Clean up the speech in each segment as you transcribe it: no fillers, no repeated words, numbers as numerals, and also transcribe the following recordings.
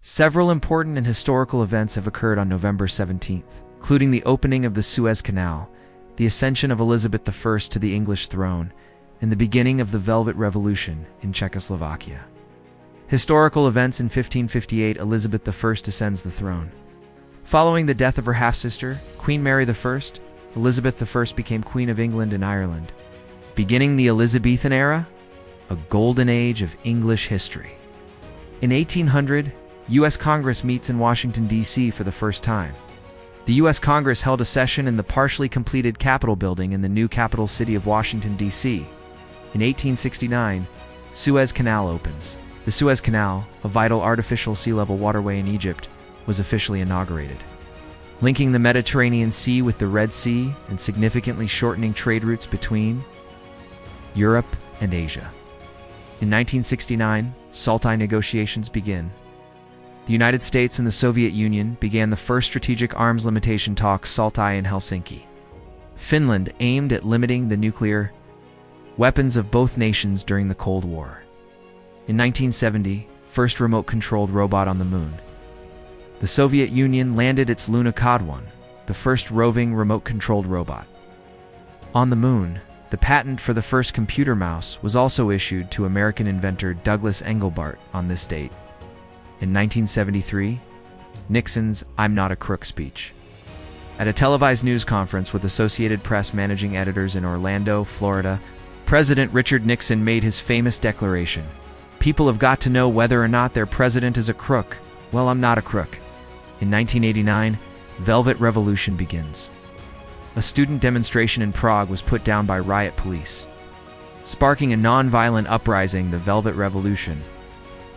Several important and historical events have occurred on November 17th, including the opening of the Suez Canal, the ascension of Elizabeth I to the English throne, and the beginning of the Velvet Revolution in Czechoslovakia. Historical events: in 1558, Elizabeth I ascends the throne. Following the death of her half-sister, Queen Mary I, Elizabeth I became Queen of England and Ireland, beginning the Elizabethan era, a golden age of English history. In 1800, U.S. Congress meets in Washington, D.C. for the first time. The U.S. Congress held a session in the partially completed Capitol building in the new capital city of Washington, D.C. In 1869, Suez Canal opens. The Suez Canal, a vital artificial sea-level waterway in Egypt, was officially inaugurated, linking the Mediterranean Sea with the Red Sea and significantly shortening trade routes between Europe and Asia. In 1969, SALT negotiations begin. The United States and the Soviet Union began the first strategic arms limitation talks, SALT in Helsinki. Finland aimed at limiting the nuclear weapons of both nations during the Cold War. In 1970, first remote-controlled robot on the moon. The Soviet Union landed its Lunokhod 1, the first roving remote-controlled robot. On the moon, the patent for the first computer mouse was also issued to American inventor Douglas Engelbart on this date. In 1973, Nixon's "I'm not a crook" speech. At a televised news conference with Associated Press managing editors in Orlando, Florida, President Richard Nixon made his famous declaration, "People have got to know whether or not their president is a crook. Well, I'm not a crook." In 1989, Velvet Revolution begins. A student demonstration in Prague was put down by riot police, sparking a non-violent uprising, the Velvet Revolution,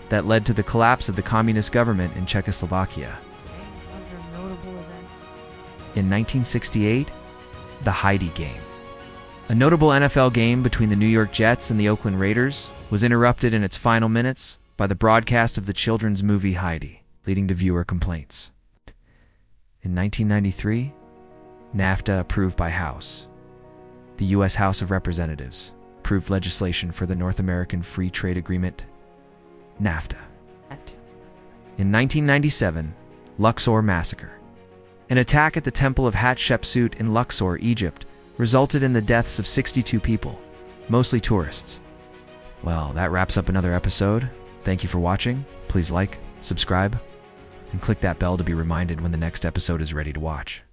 that led to the collapse of the communist government in Czechoslovakia. Other notable events. In 1968, the Heidi game. A notable NFL game between the New York Jets and the Oakland Raiders was interrupted in its final minutes by the broadcast of the children's movie Heidi, leading to viewer complaints. In 1993, NAFTA approved by House. The U.S. House of Representatives approved legislation for the North American Free Trade Agreement, NAFTA. In 1997, Luxor Massacre. An attack at the Temple of Hatshepsut in Luxor, Egypt, resulted in the deaths of 62 people, mostly tourists. Well, that wraps up another episode. Thank you for watching. Please like, subscribe, and click that bell to be reminded when the next episode is ready to watch.